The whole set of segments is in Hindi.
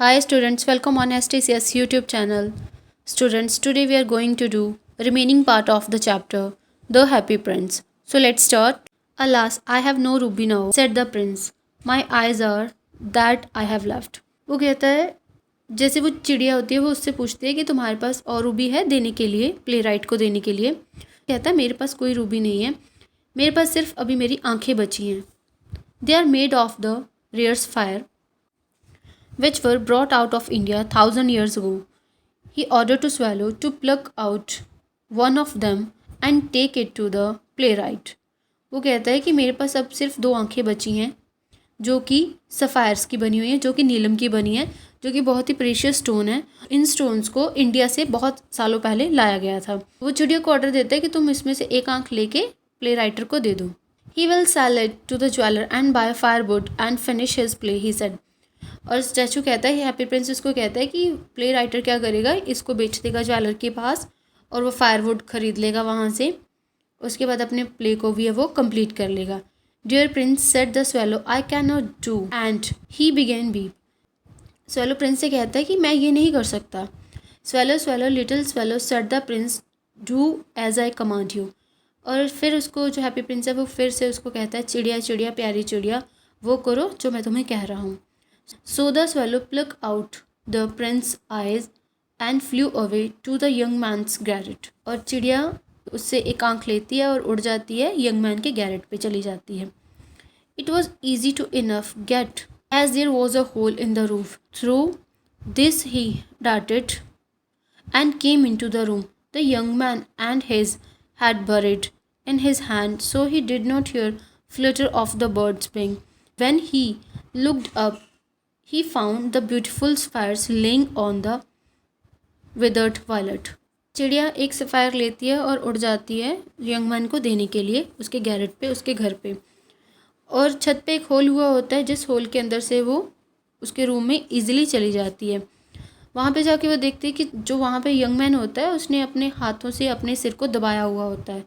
Hi students, welcome on STCS YouTube channel. Students, today we are going to do remaining part of the chapter, The Happy Prince. So let's start. Alas, I have no ruby now, said the prince. My eyes are that I have left. वो कहता है जैसे वो चिड़िया होती है वो उससे पूछती है कि तुम्हारे पास और रूबी है देने के लिए, प्ले राइट को देने के लिए। कहता है मेरे पास कोई रूबी नहीं है, मेरे पास सिर्फ अभी मेरी आंखें बची हैं. They are made of the rare sapphire which were brought out of India 1,000 years ago. He ordered to Swallow to pluck out one of them and take it to the playwright. वो कहता है कि मेरे पास अब सिर्फ दो आंखें बची हैं जो कि सफ़ायर्स की बनी हुई हैं, जो कि नीलम की बनी है, जो कि बहुत ही प्रेशियस स्टोन है. इन स्टोन्स को इंडिया से बहुत सालों पहले लाया गया था. वो चिड़िया को ऑर्डर देता है कि तुम इसमें से एक आंख लेके प्ले राइटर को दे दो. He will sell it to the jeweler and buy firewood and finish his play, he said. और स्टैचू कहता है, हैप्पी प्रिंस इसको कहता है कि प्ले राइटर क्या करेगा, इसको बेच देगा ज्वेलर के पास और वो फायरवुड खरीद लेगा वहाँ से. उसके बाद अपने प्ले को भी है वो कंप्लीट कर लेगा. Dear prince said the swallow, I can not do and he began weep. Swallow prince से कहता है कि मैं ये नहीं कर सकता. Swallow swallow little swallow said the prince, do as I command you. और फिर उसको जो हैप्पी प्रिंस है वो फिर से उसको कहता है, चिड़िया चिड़िया प्यारी चिड़िया वो करो जो मैं तुम्हें कह रहा हूँ. So the swallow plucked out the prince's eyes and flew away to the young man's garret. और चिड़िया उससे एक आंख लेती है और उड़ जाती है, यंग मैन के गैरेट पे चली जाती है. It was easy to enough get as there was a hole in the roof. Through this he darted and came into the room. The young man and his had buried in his hand, so he did not hear flutter of the bird's wing. When he looked up, he found the beautiful sapphires laying on the withered violet. चिड़िया एक सफ़ायर लेती है और उड़ जाती है यंग मैन को देने के लिए उसके गैरेट पे, उसके घर पे. और छत पे एक होल हुआ होता है जिस होल के अंदर से वो उसके रूम में इजीली चली जाती है. वहाँ पे जाके वो देखती है कि जो वहाँ पे यंग मैन होता है उसने अपने हाथों से अपने सिर को दबाया हुआ होता है,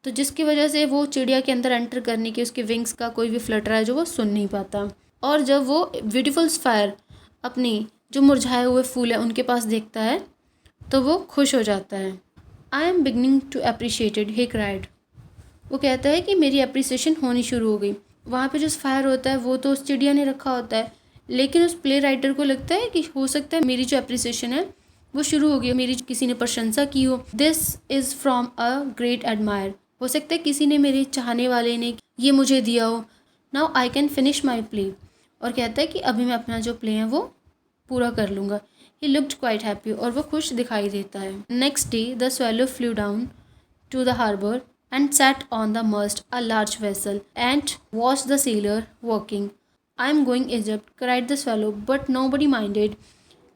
तो जिसकी वजह से वो चिड़िया के अंदर एंटर करने की उसके विंग्स का कोई भी फ्लटर है जो वो सुन नहीं पाता. और जब वो ब्यूटीफुल फायर अपनी जो मुरझाए हुए फूल है उनके पास देखता है तो वो खुश हो जाता है. I am beginning to appreciated, he cried. वो कहता है कि मेरी अप्रिसिएशन होनी शुरू हो गई. वहाँ पे जो फायर होता है वो तो उस चिड़िया ने रखा होता है, लेकिन उस प्ले राइटर को लगता है कि हो सकता है मेरी जो अप्रिसिएशन है वो शुरू हो गई, मेरी किसी ने प्रशंसा की हो. This is from a great admire. हो सकता है किसी ने, मेरे चाहने वाले ने ये मुझे दिया हो. Now I can finish my play. और कहता है कि अभी मैं अपना जो प्ले है वो पूरा कर लूँगा. He looked quite happy. और वो खुश दिखाई देता है. Next day the swallow flew down to the harbour and sat on the mast a large vessel and watch the sailor working. I am going Egypt, cried the swallow, but nobody minded.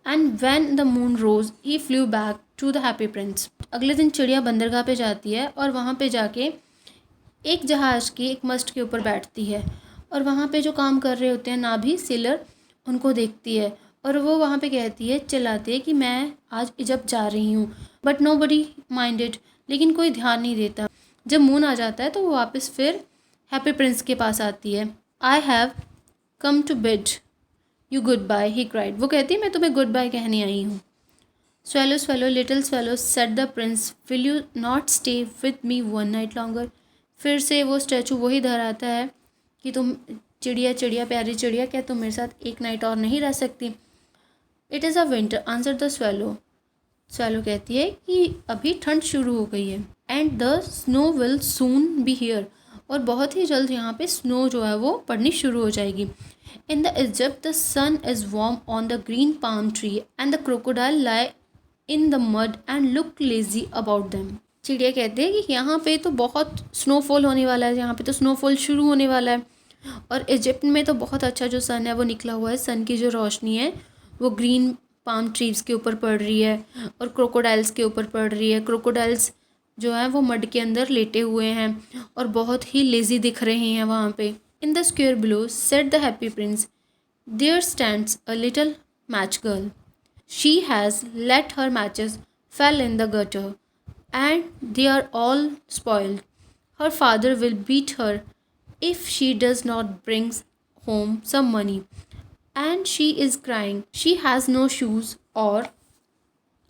And when the moon rose he flew back to the happy prince. अगले दिन चिड़िया बंदरगाह पे जाती है और वहाँ पे जाके एक जहाज़ की एक मस्ट के ऊपर बैठती है. और वहाँ पे जो काम कर रहे होते हैं नाभी सेलर उनको देखती है और वो वहाँ पे कहती है, चिल्लाती है कि मैं आज इजिप्ट जा रही हूँ. बट नो बडी माइंडेड, लेकिन कोई ध्यान नहीं देता. जब मून आ जाता है तो वो वापस फिर हैप्पी प्रिंस के पास आती है. I have come to bid you goodbye, he cried. वो कहती है मैं तुम्हें गुड बाय कहने आई हूँ. Swallow swallow little swallow said the Prince, will you not stay with me one night longer. फिर से वो स्टैचू वही दोहराता है कि तुम चिड़िया चिड़िया प्यारी चिड़िया, क्या तुम मेरे साथ एक नाइट और नहीं रह सकती. It is a winter answer the swallow. Swallow कहती है कि अभी ठंड शुरू हो गई है. And the snow will soon be here. और बहुत ही जल्द यहाँ पे स्नो जो है वो पड़नी शुरू हो जाएगी. In the Egypt the sun is warm on the green palm tree and the crocodile lie in the mud and look lazy about them. चिड़िया कहते हैं कि यहाँ पे तो बहुत स्नोफॉल होने वाला है, यहाँ पे तो स्नोफॉल शुरू होने वाला है. और इजिप्ट में तो बहुत अच्छा जो सन है वो निकला हुआ है. सन की जो रोशनी है वो ग्रीन पाम ट्रीज़ के ऊपर पड़ रही है और क्रोकोडाइल्स के ऊपर पड़ रही है. क्रोकोडाइल्स जो है वो मड के अंदर लेटे हुए हैं और बहुत ही लेज़ी दिख रहे हैं वहाँ पे. In the square below said the happy prince, there stands a little match girl. She has let her matches fall in the gutter and they are all spoiled. Her father will beat her if she does not bring home some money. and she is crying. She has no shoes or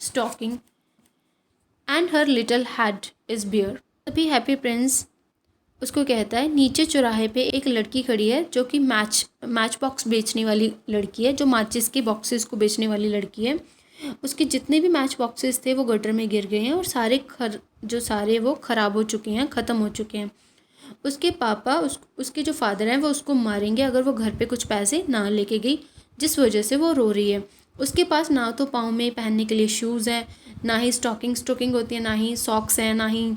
stocking and her little head is bare. तभी हैप्पी प्रिंस उसको कहता है, नीचे चौराहे पे एक लड़की खड़ी है जो कि मैच बॉक्स बेचने वाली लड़की है, जो माचिस के बॉक्सेस को बेचने वाली लड़की है। उसके जितने भी मैच बॉक्सेस थे वो गटर में गिर गए हैं और सारे वो ख़राब हो चुके हैं, ख़त्म हो चुके हैं। उसके पापा उसके जो फादर हैं वो उसको मारेंगे अगर वो घर पे कुछ पैसे ना लेके गई, जिस वजह से वो रो रही है। उसके पास ना तो पाँव में पहनने के लिए शूज़ हैं, ना ही स्टॉकिंग होती है, ना ही सॉक्स हैं, ना ही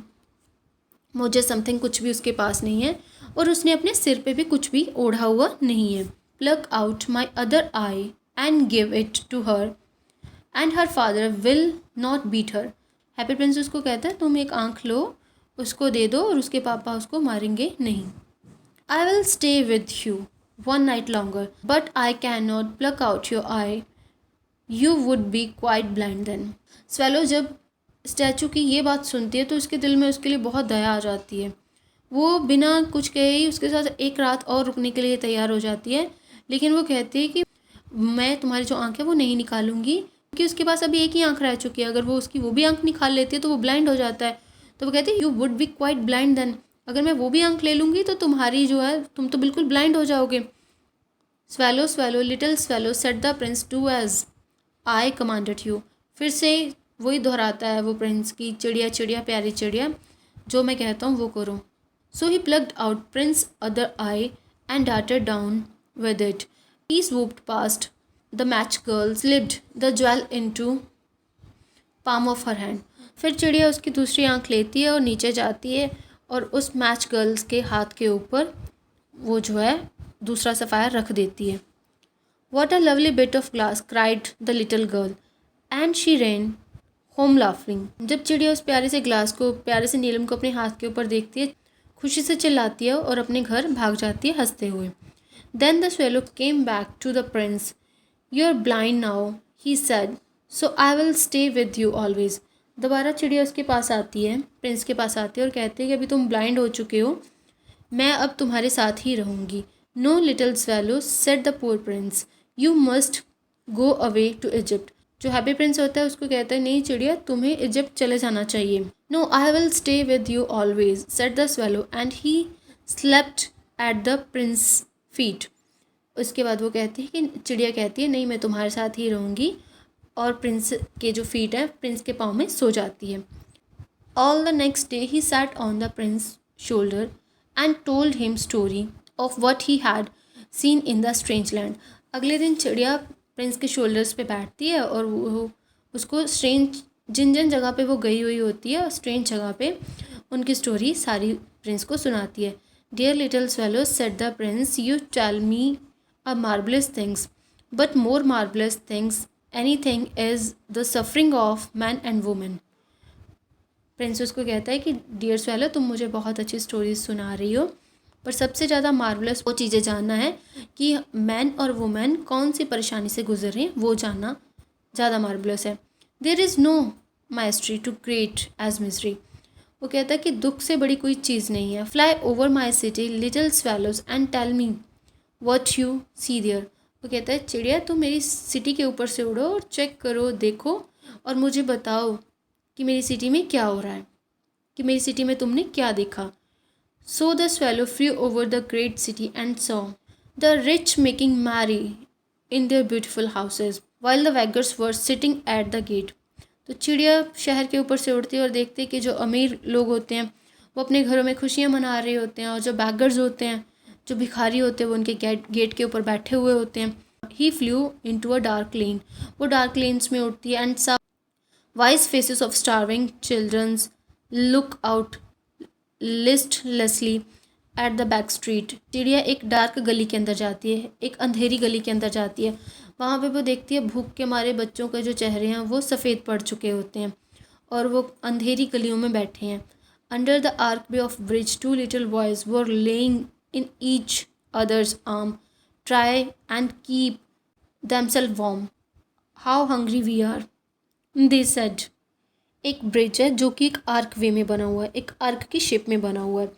मोजे, समथिंग कुछ भी उसके पास नहीं है। और उसने अपने सिर पे भी कुछ भी ओढ़ा हुआ नहीं है। Pluck out my other eye and give it to her and her father will not beat her. Happy prince उसको कहता है, तुम एक आँख लो, उसको दे दो और उसके पापा उसको मारेंगे नहीं। I will stay with you one night longer but I can not pluck out your eye, you would be quite blind then. Swallow जब स्टैचू की ये बात सुनती है तो उसके दिल में उसके लिए बहुत दया आ जाती है। वो बिना कुछ कहे ही उसके साथ एक रात और रुकने के लिए तैयार हो जाती है, लेकिन वो कहती है कि मैं तुम्हारी जो आँख है वो नहीं निकालूंगी, क्योंकि उसके पास अभी एक ही आँख रह चुकी है। अगर वो उसकी वो भी आँख निकाल लेती है तो वो ब्लाइंड हो जाता है। तो वो कहती है, you would be quite blind then, अगर मैं वो भी आँख ले लूँगी तो तुम्हारी जो है तुम तो बिल्कुल ब्लाइंड हो जाओगे। Swallow swallow little swallow said the prince do as I commanded you. फिर से वही दोहराता है वो प्रिंस की, चिड़िया चिड़िया प्यारी चिड़िया, जो मैं कहता हूँ वो करो। So he plucked out prince other eye and darted down with it. He swooped past the match girl, slipped the jewel into palm of her hand। फिर चिड़िया उसकी दूसरी आंख लेती है और नीचे जाती है और उस मैच गर्ल्स के हाथ के ऊपर वो जो है दूसरा सफ़ायर रख देती है। What a lovely bit of glass, cried the little girl, and she ran home laughing। जब चिड़िया उस प्यारे से ग्लास को, प्यारे से नीलम को अपने हाथ के ऊपर देखती है, खुशी से चिल्लाती है और अपने घर भाग जाती है हंसते हुए। Then the swallow came back to the prince. You're blind now, he said, so I will stay with you always। दोबारा चिड़िया उसके पास आती है, प्रिंस के पास आती है और कहती है कि अभी तुम ब्लाइंड हो चुके हो, मैं अब तुम्हारे साथ ही रहूँगी। No little swallow said the poor prince, you must go away to Egypt. जो हैप्पी प्रिंस होता है उसको कहता है, नहीं चिड़िया, तुम्हें इजिप्ट चले जाना चाहिए। No I will stay with you always said the swallow and he slept at the prince feet. उसके बाद वो कहती है कि चिड़िया कहती है, नहीं मैं तुम्हारे साथ ही रहूँगी, और प्रिंस के जो फीट है प्रिंस के पाँव में सो जाती है। All the next day he sat on the Prince shoulder and told him story of what he had seen in the strange land. अगले दिन चिड़िया प्रिंस के शोल्डर्स पे बैठती है और वो उसको स्ट्रेंज जिन जिन जगह पे वो गई हुई होती है, स्ट्रेंज जगह पे उनकी स्टोरी सारी प्रिंस को सुनाती है। Dear little swallow said the prince, you tell me a marvellous things but more marvellous things anything is the suffering of man and women. Prince उसको कहता है कि डियर स्वैलो, तुम मुझे बहुत अच्छी स्टोरीज सुना रही हो, पर सबसे ज़्यादा मार्वलस वो चीज़ें जानना है कि मैन और वुमेन कौन सी परेशानी से गुजर रहे हैं, वो जानना ज़्यादा मार्वलस है। There is no mystery to great as misery. वो कहता है कि दुख से बड़ी कोई चीज़ नहीं है। Fly over my city little swallows and tell me what you see there. वो कहता है, चिड़िया तुम मेरी सिटी के ऊपर से उड़ो और चेक करो, देखो और मुझे बताओ कि मेरी सिटी में क्या हो रहा है, कि मेरी सिटी में तुमने क्या देखा। So the swallow flew over the great city and saw the rich making merry in their beautiful houses while the beggars were sitting at the gate। तो चिड़िया शहर के ऊपर से उड़ती है और देखती है कि जो अमीर लोग होते हैं वो अपने घरों में खुशियाँ मना रहे होते हैं, और जो बैगर्स होते हैं, जो भिखारी होते हैं, वो उनके गेट के ऊपर बैठे हुए होते हैं। He flew into a dark lane। वो डार्क लेन्स में उड़ती है and saw wise faces of starving children's look out listlessly at the back street. चिड़िया एक डार्क गली के अंदर जाती है, एक अंधेरी गली के अंदर जाती है। वहाँ पे वो देखती है भूख के मारे बच्चों के जो चेहरे हैं वो सफ़ेद पड़ चुके होते हैं और वो अंधेरी गलियों में बैठे हैं। Under the archway of bridge two little boys were lying in each others arm, try and keep themself warm, how hungry we are, they said. एक ब्रिज है जो कि एक आर्क वे में बना हुआ है, एक आर्क की शेप में बना हुआ है।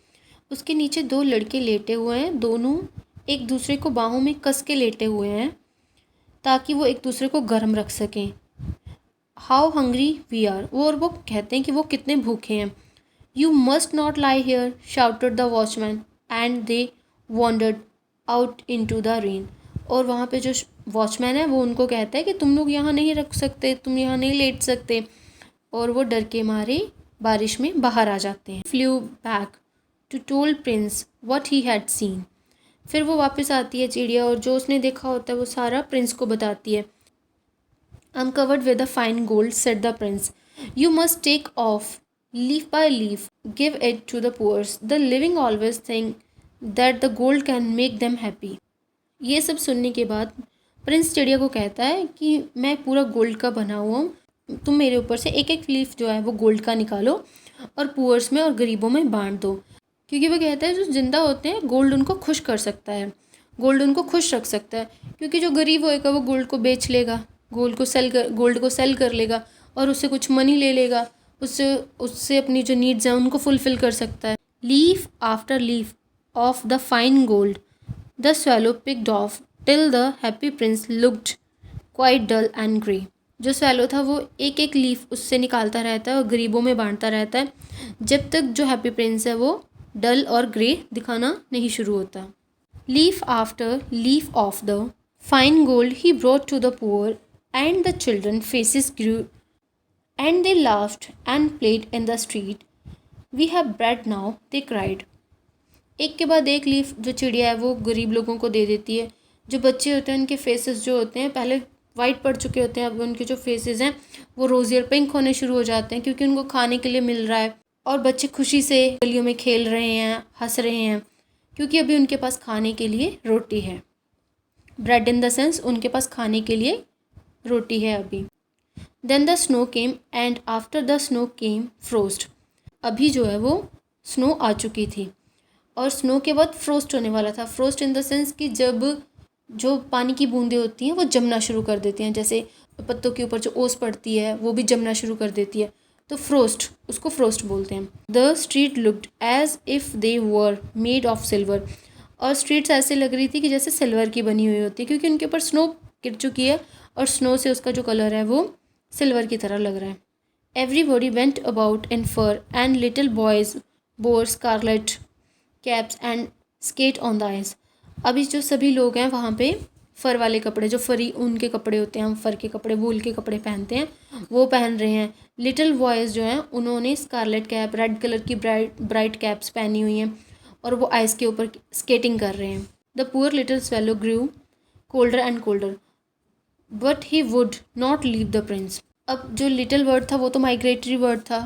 उसके नीचे दो लड़के लेटे हुए हैं, दोनों एक दूसरे को बाहों में कस के लेटे हुए हैं ताकि वो एक दूसरे को गर्म रख सकें। हाउ हंग्री वी आर, वो और वो कहते हैं कि वो कितने भूखे हैं। You must not lie here shouted the watchman and they wandered out into the rain. और वहाँ पे जो वॉचमैन है वो उनको कहता है कि तुम लोग यहाँ नहीं रख सकते, तुम यहाँ नहीं लेट सकते, और वो डर के मारे बारिश में बाहर आ जाते हैं। Flew back to told prince what he had seen. फिर वो वापस आती है चिड़िया और जो उसने देखा होता है वो सारा प्रिंस को बताती है। I am covered with a fine gold said the prince, you must take off leaf by leaf, give it to the poors, the living always think that the gold can make them happy. ये सब सुनने के बाद प्रिंस चिड़िया को कहता है कि मैं पूरा गोल्ड का बना हुआ हूँ, तुम मेरे ऊपर से एक एक लीफ जो है वो गोल्ड का निकालो और पुअर्स में और गरीबों में बांट दो। क्योंकि वो कहता है जो जिंदा होते हैं गोल्ड उनको खुश कर सकता है, गोल्ड उनको खुश रख सकता है। क्योंकि जो गरीब होएगा वो गोल्ड को बेच लेगा, गोल्ड को सेल कर लेगा और उससे कुछ मनी ले लेगा, उससे उससे अपनी जो नीड्स हैं उनको फुलफिल कर सकता है। Leaf after leaf of the fine gold the swallow picked off till the happy prince looked quite dull and grey। जो swallow था वो एक एक लीफ उससे निकालता रहता है और गरीबों में बांटता रहता है जब तक जो हैप्पी प्रिंस है वो डल और ग्रे दिखाना नहीं शुरू होता। Leaf after leaf of the fine gold he brought to the poor and the children faces grew and they laughed and played in the street, we have bread now they cried. एक के बाद एक लीफ जो चिड़िया है वो गरीब लोगों को दे देती है। जो बच्चे होते हैं उनके फेसेस जो होते हैं पहले वाइट पड़ चुके होते हैं, अब उनके जो फेसेस हैं वो रोज़ियर पिंक होने शुरू हो जाते हैं क्योंकि उनको खाने के लिए मिल रहा है और बच्चे खुशी से गलियों में खेल रहे हैं, हंस रहे हैं क्योंकि अभी उनके पास खाने के लिए रोटी है। ब्रेड इन द सेंस उनके पास खाने के लिए रोटी है अभी। Then the snow came and after the snow came frost. अभी जो है वो स्नो आ चुकी थी और स्नो के बाद फ्रोस्ट होने वाला था। फ्रोस्ट इन द सेंस कि जब जो पानी की बूंदें होती हैं वो जमना शुरू कर देती हैं, जैसे पत्तों के ऊपर जो ओस पड़ती है वो भी जमना शुरू कर देती है, तो फ्रोस्ट, उसको फ्रोस्ट बोलते हैं। The street looked as if they were made of silver. और स्ट्रीट्स ऐसे लग रही थी कि जैसे सिल्वर की बनी हुई होती है क्योंकि उनके ऊपर स्नो गिर चुकी है और स्नो से उसका जो कलर है वो सिल्वर की तरह लग रहा है। Everybody went about in fur and little boys wore scarlet caps and skate on the ice. अभी जो सभी लोग हैं वहाँ पे फ़र वाले कपड़े, जो फरी ऊन के कपड़े होते हैं, हम फ़र के कपड़े, वूल के कपड़े पहनते हैं, वो पहन रहे हैं। लिटिल बॉयज़ जो हैं उन्होंने स्कारलेट कैप, रेड कलर की ब्राइट कैप्स पहनी हुई हैं और वो आइस के ऊपर स्केटिंग कर रहे हैं। The poor little swallow grew colder and colder but he would not leave the prince. अब जो लिटिल बर्ड था वो तो माइग्रेटरी बर्ड था,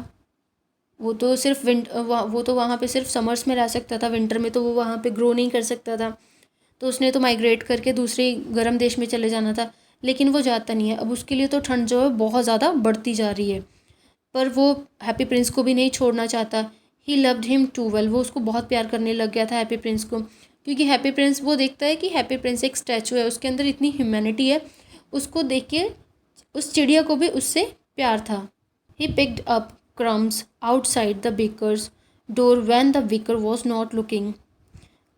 वो तो सिर्फ वो तो वहाँ पे सिर्फ समर्स में रह सकता था, विंटर में तो वो वहाँ पे ग्रो नहीं कर सकता था, तो उसने तो माइग्रेट करके दूसरे गर्म देश में चले जाना था, लेकिन वो जाता नहीं है। अब उसके लिए तो ठंड जो है बहुत ज़्यादा बढ़ती जा रही है, पर वो हैप्पी प्रिंस को भी नहीं छोड़ना चाहता। He loved him too well, वो उसको बहुत प्यार करने लग गया था हैप्पी प्रिंस को, क्योंकि हैप्पी प्रिंस वो देखता है कि हैप्पी प्रिंस एक स्टैचू है, उसके अंदर इतनी ह्यूमैनिटी है, उसको देख के उस चिड़िया को भी उससे प्यार था। He picked up crumbs outside the baker's door when the baker was not looking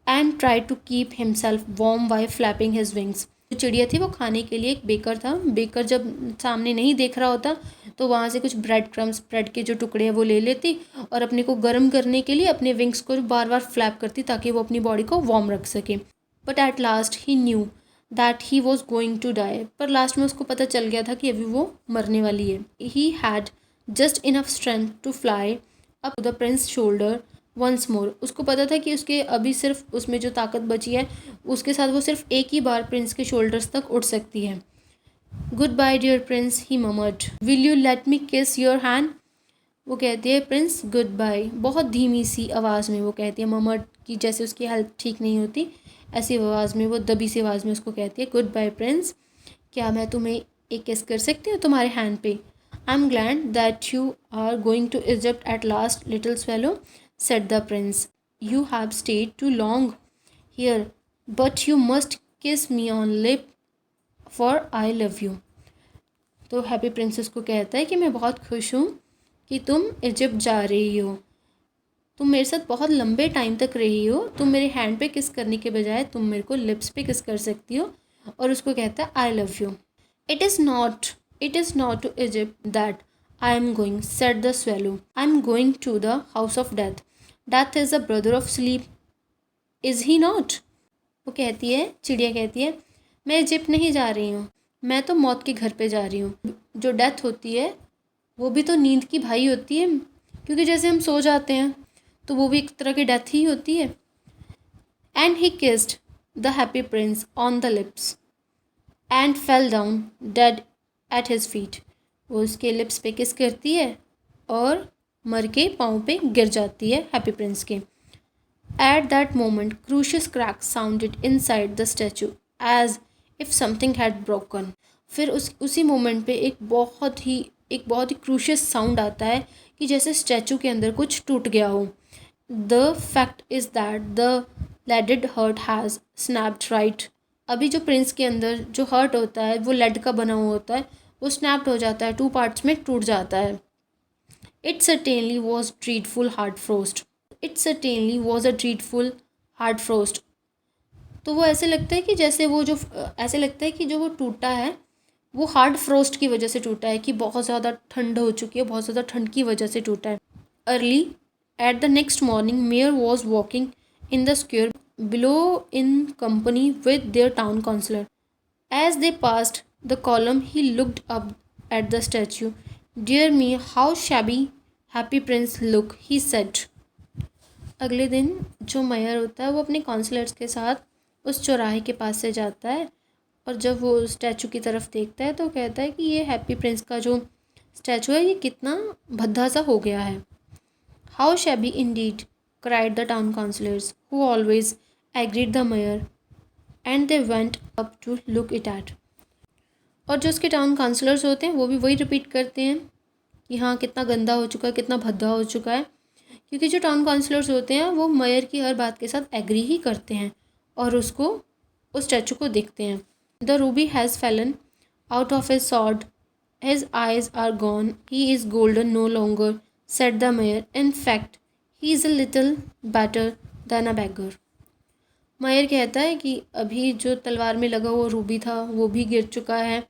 and tried to keep himself warm by flapping his wings। जो चिड़िया थी वो खाने के लिए, एक बेकर था, बेकर जब सामने नहीं देख रहा होता तो वहाँ से कुछ ब्रेड क्रम्स, ब्रेड के जो टुकड़े हैं वो ले लेती और अपने को गर्म करने के लिए अपने विंग्स को बार बार फ्लैप करती ताकि वो अपनी बॉडी को वार्म रख सके। But at last he knew that he was going to die, पर लास्ट में उसको पता चल गया था कि अभी वो मरने वाली है। He had just enough strength to fly up to the prince's shoulder once more। उसको पता था कि उसके अभी सिर्फ उसमें जो ताकत बची है उसके साथ वो सिर्फ एक ही बार प्रिंस के शोल्डर्स तक उड़ सकती है। Goodbye dear prince, he murmured, will you let me kiss your hand. वो कहती है प्रिंस गुड बाय, बहुत धीमी सी आवाज़ में वो कहती है, ममर्ड की जैसे उसकी हेल्थ ठीक नहीं होती ऐसी आवाज़ में, वो दबी सी आवाज़ में उसको कहती है गुड बाय प्रिंस, क्या मैं तुम्हें एक किस कर सकती हूँ तुम्हारे हैंड पे। I am glad that you are going to Egypt at last, little swallow, said the prince. You have stayed too long here, but you must kiss me on lip, for I love you। तो हैप्पी प्रिंसेस को कहता है कि मैं बहुत खुश हूँ कि तुम इजिप्ट जा रही हो, तुम मेरे साथ बहुत लंबे टाइम तक रही हो, तुम मेरे हैंड पे किस करने के बजाय तुम मेरे को लिप्स पे किस कर सकती हो और उसको कहता है I love you. It is not to Egypt that I am going, said the swallow, I am going to the house of death, death is the brother of sleep, is he not. वो कहती है, चिड़िया कहती है, मैं इजिप्ट नहीं जा रही हूँ, मैं तो मौत के घर पे जा रही हूँ। जो डेथ होती है वो भी तो नींद की भाई होती है, क्योंकि जैसे हम सो जाते हैं तो वो भी एक तरह की डेथ ही होती है। And he kissed the happy Prince on the lips and fell down dead eight his feet. वो उसके लिप्स पे किस करती है और मर के पाँव पे गिर जाती है हैप्पी प्रिंस के। At that moment, crucius cracks sounded inside the statue as if something had broken. फिर उसी मोमेंट पे एक बहुत ही क्रूशियस साउंड आता है कि जैसे स्टैचू के अंदर कुछ टूट गया हो। The fact is that the leaden heart has snapped right. अभी जो प्रिंस के अंदर जो हर्ट होता है वो लेड का बना हुआ होता है, वो स्नैप्ड हो जाता है, 2 पार्ट्स में टूट जाता है। It certainly was dreadful hard frost. It certainly was a dreadful hard frost. तो वो ऐसे लगता है कि जैसे वो जो ऐसे लगता है कि जो वो टूटा है वो हार्ड फ्रोस्ट की वजह से टूटा है, कि बहुत ज़्यादा ठंड हो चुकी है, बहुत ज़्यादा ठंड की वजह से टूटा है। Early at the next morning mayor was walking in the square below in company with their town councillor. As they passed the column he looked up at the statue. Dear me how shabby happy prince look, he said. अगले दिन जो मेयर होता है वो अपने काउंसलर्स के साथ उस चौराहे के पास से जाता है, और जब वो स्टैचू की तरफ देखता है तो कहता है कि ये हैप्पी प्रिंस का जो स्टैचू है ये कितना भद्दा सा हो गया है। How shabby indeed, cried the town councillors who always agreed the mayor, and they went up to look it at. और जो उसके टाउन काउंसलर्स होते हैं वो भी वही रिपीट करते हैं कि हाँ कितना गंदा हो चुका है, कितना भद्दा हो चुका है, क्योंकि जो टाउन काउंसलर्स होते हैं वो मेयर की हर बात के साथ एग्री ही करते हैं और उस स्टैचू को देखते हैं। The ruby has fallen out of his sword, his eyes are gone, he is golden no longer, said the mayor, in fact he is a little better than a beggar. Mayor कहता है कि अभी जो तलवार में लगा हुआ रूबी था वो भी गिर चुका है,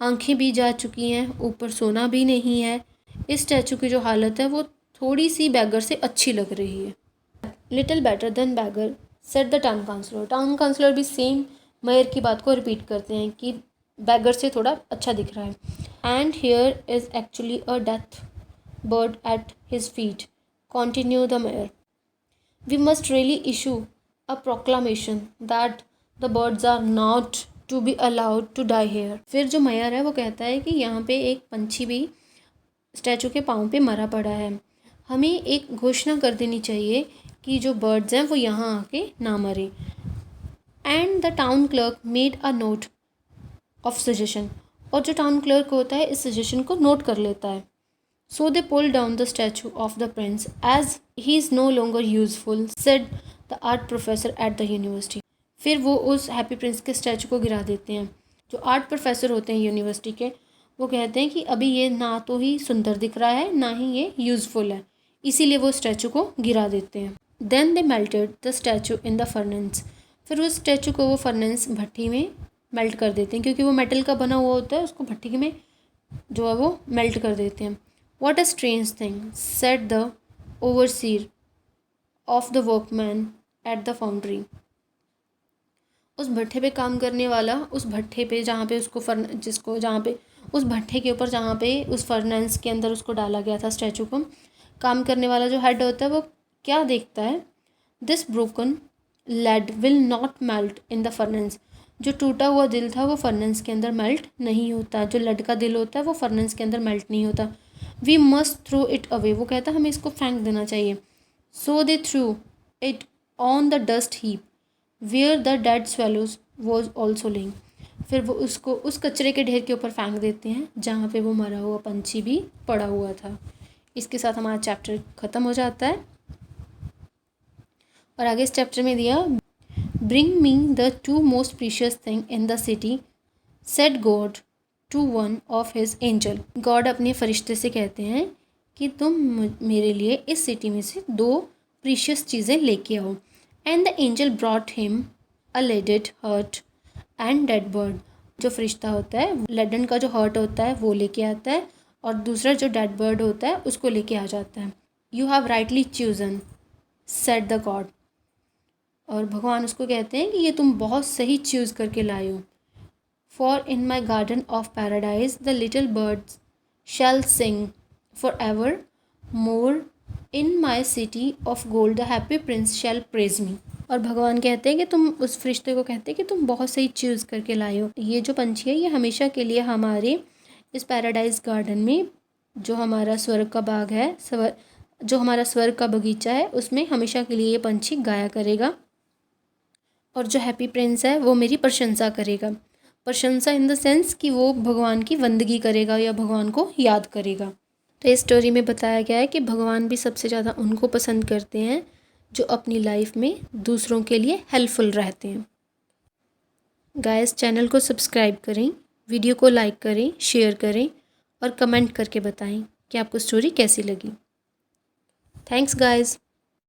आंखें भी जा चुकी हैं, ऊपर सोना भी नहीं है। इस स्टैचू की जो हालत है वो थोड़ी सी बैगर से अच्छी लग रही है। Little better than beggar, said the town councillor. Town councillor भी सेम मेयर की बात को रिपीट करते हैं कि बैगर से थोड़ा अच्छा दिख रहा है। And here is actually a death bird at his feet, continue the mayor. We must really issue a proclamation that the birds are not to be allowed to die here. फिर जो मेयर है वो कहता है कि यहाँ पे एक पंछी भी स्टैचू के पाँव पे मरा पड़ा है, हमें एक घोषणा कर देनी चाहिए कि जो बर्ड्स हैं वो यहाँ आके ना मरे। And the town clerk made a note of suggestion. और जो टाउन क्लर्क होता है इस सजेशन को नोट कर लेता है। So they pull down the statue of the prince as he is no longer useful, said the art professor at the university. फिर वो उस हैप्पी प्रिंस के स्टैचू को गिरा देते हैं। जो आर्ट प्रोफेसर होते हैं यूनिवर्सिटी के वो कहते हैं कि अभी ये ना तो ही सुंदर दिख रहा है ना ही ये यूज़फुल है, इसीलिए वो स्टैचू को गिरा देते हैं। Then they melted the statue in the furnace. फिर उस स्टैचू को वो फर्नेंस भट्टी में मेल्ट कर देते हैं, क्योंकि वो मेटल का बना हुआ होता है, उसको भट्टी में जो है वो मेल्ट कर देते हैं। What a strange thing, said the overseer of the workman at the foundry. उस भट्ठे पे काम करने वाला उस भट्ठे पे जहाँ पे उसको जहाँ पे उस भट्ठे के ऊपर जहाँ पे उस फर्नेंस के अंदर उसको डाला गया था स्टैचू को, काम करने वाला जो हेड होता है वो क्या देखता है, this broken lead will not melt in the furnace. जो टूटा हुआ दिल था वो फर्नेंस के अंदर मेल्ट नहीं होता, जो लेड का दिल होता है वो फर्नेंस के अंदर मेल्ट नहीं होता। We must throw it away, वो कहता है हमें इसको फेंक देना चाहिए। So they threw it on the dust heap where the dead swallows was also lying. फिर वो उसको उस कचरे के ढेर के ऊपर फेंक देते हैं जहाँ पे वो मरा हुआ पंछी भी पड़ा हुआ था। इसके साथ हमारा चैप्टर ख़त्म हो जाता है और आगे इस चैप्टर में दिया, bring me the 2 most precious thing in the city, said God to one of his angel. God अपने फरिश्ते से कहते हैं कि तुम मेरे लिए इस सिटी में से 2 प्रीशियस चीज़ें लेके आओ। And the angel brought him a leaded heart and dead bird. जो फरिश्ता होता है लेडन का जो हर्ट होता है वो लेके आता है, और दूसरा जो डेड बर्ड होता है उसको लेके आ जाता है। You have rightly chosen said the God. और भगवान उसको कहते हैं कि ये तुम बहुत सही चूज़ करके लाए हो। For in my garden of paradise the little birds shall sing forevermore, in my city of gold the happy prince shall praise me. और भगवान कहते हैं कि तुम उस फरिश्ते को कहते हैं कि तुम बहुत सही चूज़ करके लाए हो। ये जो पंछी है ये हमेशा के लिए हमारे इस पैराडाइज गार्डन में, जो हमारा स्वर्ग का बाग है, जो हमारा स्वर्ग का बगीचा है, उसमें हमेशा के लिए ये पंछी गाया करेगा। और जो हैप्पी प्रिंस है वो मेरी प्रशंसा करेगा। प्रशंसा इन द सेंस कि वो भगवान की बंदगी करेगा या भगवान को याद करेगा। तो इस स्टोरी में बताया गया है कि भगवान भी सबसे ज़्यादा उनको पसंद करते हैं जो अपनी लाइफ में दूसरों के लिए हेल्पफुल रहते हैं। गाइस, चैनल को सब्सक्राइब करें, वीडियो को लाइक करें, शेयर करें और कमेंट करके बताएं कि आपको स्टोरी कैसी लगी। Thanks guys.